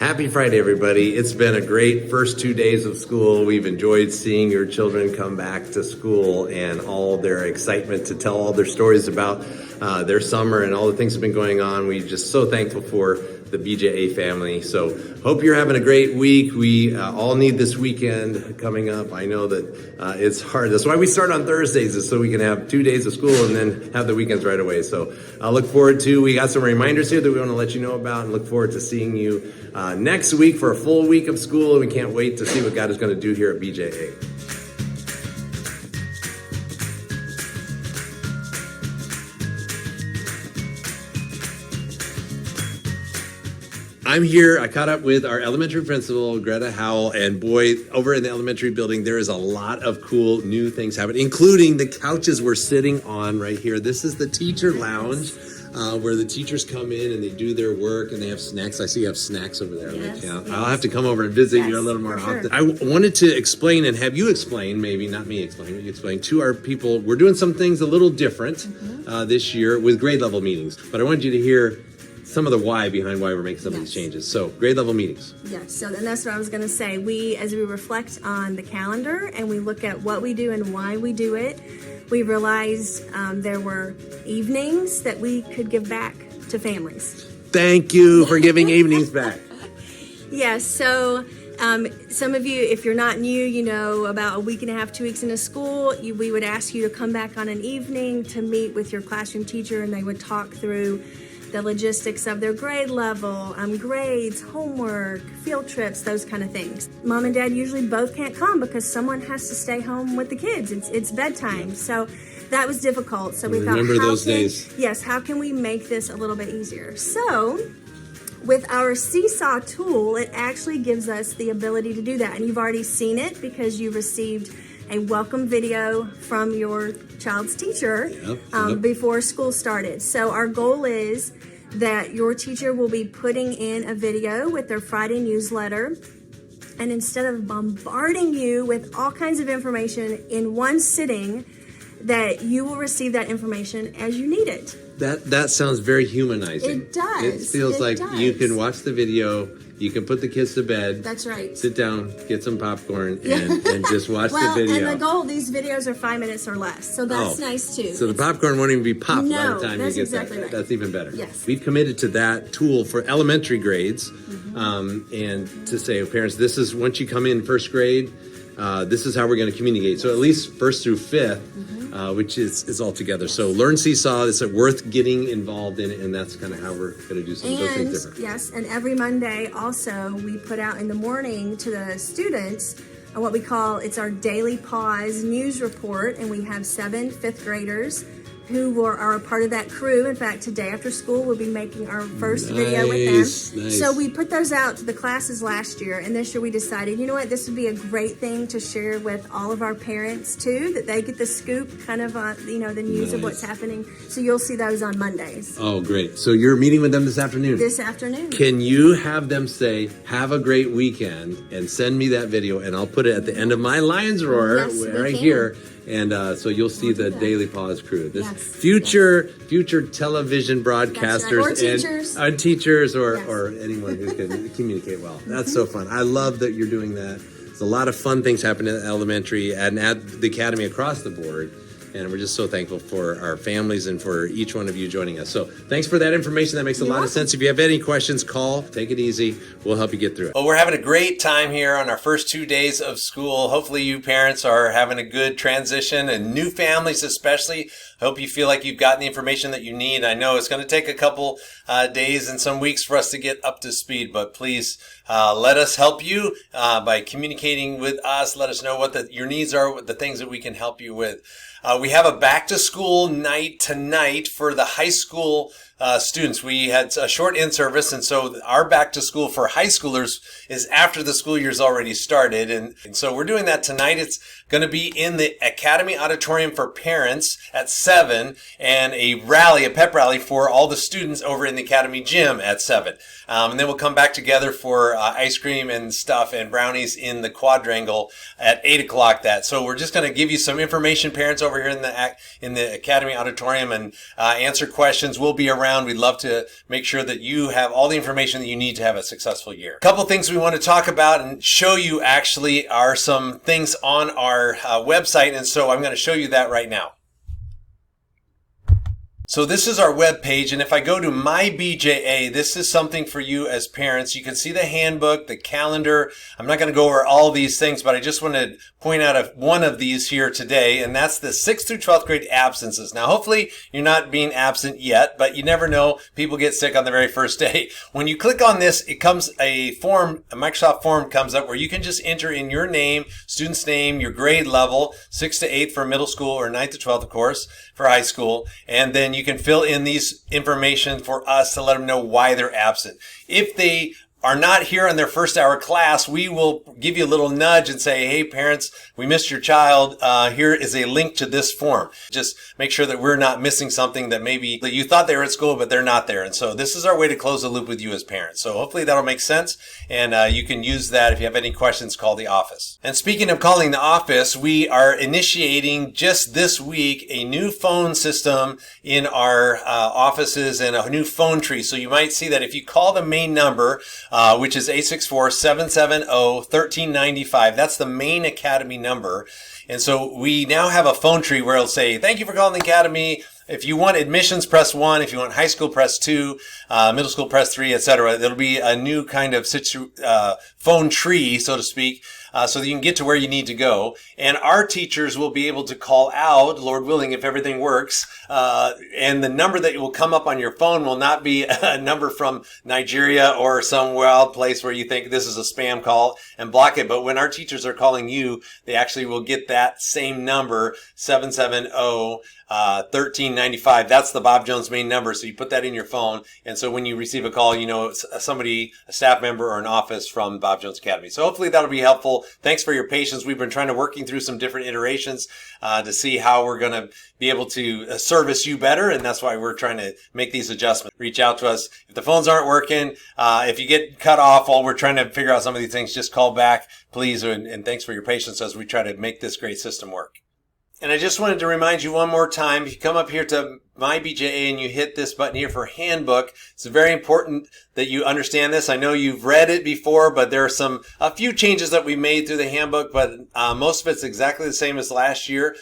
Happy Friday, everybody. It's been a great first 2 days of school. We've enjoyed seeing your children come back to school and all their excitement to tell all their stories about their summer and all the things that have been going on. We're just so thankful for the BJA family. So hope you're having a great week. We all need this weekend coming up. I know that it's hard. That's why we start on Thursdays, is so we can have 2 days of school and then have the weekends right away. So I look forward to, we got some reminders here that we want to let you know about, and look forward to seeing you next week for a full week of school. And we can't wait to see what God is going to do here at BJA. I'm here. I caught up with our elementary principal, Greta Howell, and boy, over in the elementary building, there is a lot of cool new things happening, including the couches we're sitting on right here. This is the teacher lounge, where the teachers come in and they do their work and they have snacks. I see you have snacks over there. Yes, yes. I'll have to come over and visit you a little more often. I wanted to explain and have you explain, maybe not me explain, but you explain to our people. We're doing some things a little different this year with grade level meetings, but I wanted you to hear some of the why behind why we're making some of these changes. So grade level meetings. Yes, so and that's what I was going to say. As we reflect on the calendar and we look at what we do and why we do it, we realized there were evenings that we could give back to families. Thank you for giving evenings back. Yes, so some of you, if you're not new, you know, about a week and a half, 2 weeks into school, we would ask you to come back on an evening to meet with your classroom teacher, and they would talk through the logistics of their grade level, grades, homework, field trips, those kind of things. Mom and Dad usually both can't come because someone has to stay home with the kids. It's bedtime. So that was difficult. So we thought, remember those days. Yes, how can we make this a little bit easier? So with our Seesaw tool, it actually gives us the ability to do that. And you've already seen it because you received a welcome video from your child's teacher before school started. So our goal is that your teacher will be putting in a video with their Friday newsletter, and instead of bombarding you with all kinds of information in one sitting, that you will receive that information as you need it. That sounds very humanizing. It does. It feels like you can watch the video, you can put the kids to bed. That's right. Sit down, get some popcorn, and just watch the video. And the goal, these videos are 5 minutes or less, so that's nice too. So the popcorn won't even be popped by the time you get exactly that. Right. That's even better. Yes. We've committed to that tool for elementary grades, and to say, parents, this is, once you come in first grade, this is how we're going to communicate. So at least first through fifth, which is all together. So learn Seesaw. It's worth getting involved in it, and that's kind of how we're going to do some of those things different. Yes, and every Monday also we put out in the morning to the students what we call, it's our daily pause news report, and we have 7 fifth graders who are a part of that crew. In fact, today after school, we'll be making our first video with them. Nice. So we put those out to the classes last year, and this year we decided, you know what, this would be a great thing to share with all of our parents too, that they get the scoop kind of on, the news of what's happening. So you'll see those on Mondays. Oh, great. So you're meeting with them this afternoon? This afternoon. Can you have them say, have a great weekend, and send me that video, and I'll put it at the end of my Lions Roar right here. And so you'll see the Daily Pause crew. This future television broadcasters and teachers or anyone who can communicate well. That's so fun. I love that you're doing that. There's a lot of fun things happening at elementary and at the academy across the board. And we're just so thankful for our families and for each one of you joining us. So thanks for that information. That makes a lot of sense. If you have any questions, call. Take it easy. We'll help you get through it. Well, we're having a great time here on our first 2 days of school. Hopefully you parents are having a good transition, and new families especially. I hope you feel like you've gotten the information that you need. I know it's going to take a couple days and some weeks for us to get up to speed, but please let us help you by communicating with us. Let us know what your needs are, what the things that we can help you with. We have a back to school night tonight for the high school students. We had a short in-service, and so our back to school for high schoolers is after the school year's already started. And so we're doing that tonight. It's going to be in the Academy Auditorium for parents at 7, and a pep rally for all the students over in the Academy Gym at 7. And then we'll come back together for ice cream and stuff and brownies in the quadrangle at 8 o'clock. So we're just going to give you some information, parents, over here in the Academy Auditorium, and answer questions. We'll be around around. We'd love to make sure that you have all the information that you need to have a successful year. A couple things we want to talk about and show you actually are some things on our website. And so I'm going to show you that right now. So this is our web page, and if I go to My BJA, this is something for you as parents. You can see the handbook, the calendar. I'm not going to go over all these things, but I just want to point out one of these here today, and that's the 6th through 12th grade absences. Now, hopefully you're not being absent yet, but you never know. People get sick on the very first day. When you click on this, it comes a form, a Microsoft form comes up where you can just enter in your name, student's name, your grade level, 6th to 8th for middle school, or 9th to 12th, of course, for high school, and then you can fill in these information for us to let them know why they're absent. If they are not here on their first hour class, we will give you a little nudge and say, hey parents, we missed your child. Here is a link to this form. Just make sure that we're not missing something that maybe that you thought they were at school, but they're not there. And so this is our way to close the loop with you as parents. So hopefully that'll make sense. And you can use that. If you have any questions, call the office. And speaking of calling the office, we are initiating just this week a new phone system in our offices and a new phone tree. So you might see that if you call the main number, which is 864-770-1395. That's the main Academy number. And so we now have a phone tree where it'll say, thank you for calling the Academy. If you want admissions, press 1. If you want high school, press 2. Middle school, press 3, etc. There'll be a new kind of phone tree, so to speak, so that you can get to where you need to go. And our teachers will be able to call out, Lord willing, if everything works. And the number that will come up on your phone will not be a number from Nigeria or some wild place where you think this is a spam call and block it. But when our teachers are calling you, they actually will get that same number, 770-1395. That's the Bob Jones main number. So you put that in your phone. And so when you receive a call, you know it's somebody, a staff member or an office from Bob Jones Academy. So hopefully that'll be helpful. Thanks for your patience. We've been trying to working through some different iterations to see how we're going to be able to service you better. And that's why we're trying to make these adjustments. Reach out to us. If the phones aren't working, if you get cut off while we're trying to figure out some of these things, just call back, please. And thanks for your patience as we try to make this great system work. And I just wanted to remind you one more time, if you come up here to My BJA and you hit this button here for Handbook, it's very important that you understand this. I know you've read it before, but there are a few changes that we made through the Handbook, but most of it's exactly the same as last year,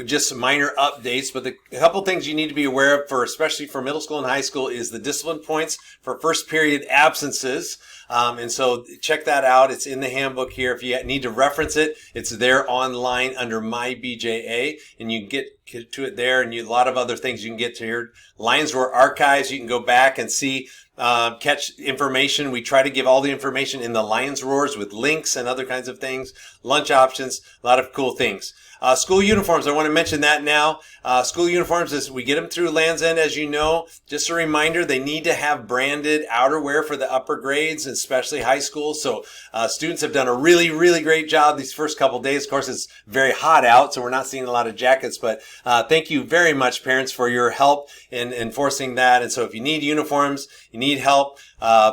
just minor updates. But a couple things you need to be aware of, especially for middle school and high school, is the discipline points for first period absences. And so check that out. It's in the handbook here. If you need to reference it, it's there online under My BJA, and you can get to it there, and a lot of other things you can get to here. Lions Roar Archives, you can go back and see, catch information. We try to give all the information in the Lions Roars with links and other kinds of things, lunch options, a lot of cool things. School uniforms, I want to mention that now. School uniforms, as we get them through Land's End, as you know, just a reminder, they need to have branded outerwear for the upper grades, especially high school. So students have done a really, really great job these first couple days. Of course, it's very hot out, so we're not seeing a lot of jackets, but thank you very much, parents, for your help in enforcing that. And so if you need uniforms, you need help,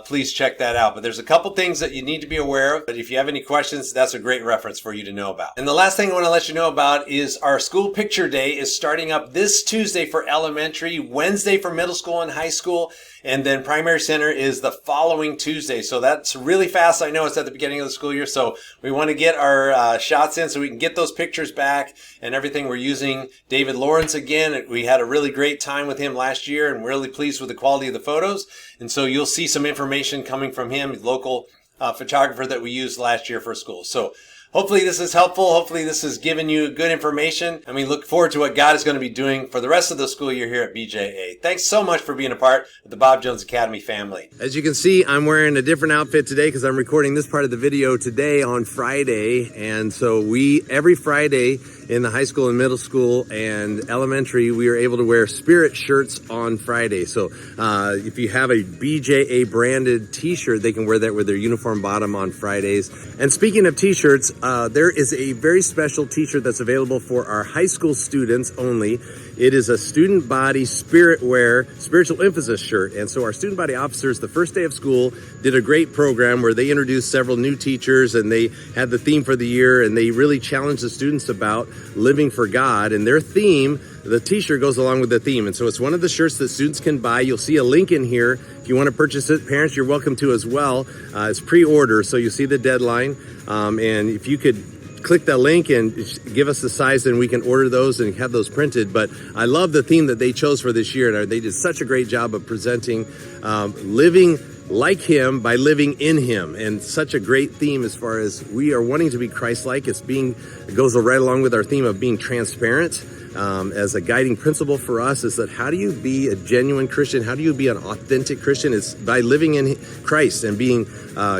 please check that out. But there's a couple things that you need to be aware of. But if you have any questions, that's a great reference for you to know about. And the last thing I want to let you know about is our school picture day is starting up this Tuesday for elementary, Wednesday for middle school and high school, and then primary center is the following Tuesday. So that's really fast. I know it's at the beginning of the school year, so we want to get our shots in so we can get those pictures back and everything. We're using David Lawrence again. We had a really great time with him last year and really pleased with the quality of the photos. And so you'll see some information coming from him, local photographer that we used last year for school. So hopefully this is helpful. Hopefully this has given you good information. And we look forward to what God is going to be doing for the rest of the school year here at BJA. Thanks so much for being a part of the Bob Jones Academy family. As you can see, I'm wearing a different outfit today because I'm recording this part of the video today on Friday. And so every Friday in the high school and middle school and elementary, we are able to wear Spirit shirts on Friday. So if you have a BJA branded t-shirt, they can wear that with their uniform bottom on Fridays. And speaking of t-shirts, there is a very special t-shirt that's available for our high school students only. It is a student body spirit wear, spiritual emphasis shirt. And so our student body officers, the first day of school, did a great program where they introduced several new teachers and they had the theme for the year and they really challenged the students about living for God, and their theme, the t-shirt goes along with the theme. And so it's one of the shirts that students can buy. You'll see a link in here. If you want to purchase it, parents, you're welcome to as well. It's pre-order, so you see the deadline. And if you could click that link and give us the size, and we can order those and have those printed. But I love the theme that they chose for this year, and they did such a great job of presenting living like him by living in him, and such a great theme as far as we are wanting to be Christ-like. It goes right along with our theme of being transparent. As a guiding principle for us is that how do you be a genuine Christian? How do you be an authentic Christian? It's by living in Christ and being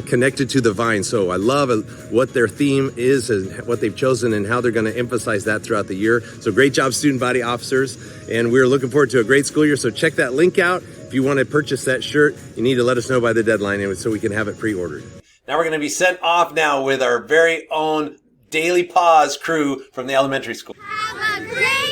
connected to the vine. So I love what their theme is and what they've chosen and how they're going to emphasize that throughout the year. So great job, student body officers. And we're looking forward to a great school year. So check that link out. If you want to purchase that shirt, you need to let us know by the deadline so we can have it pre-ordered. Now we're going to be sent off now with our very own Daily Pause crew from the elementary school. Have a great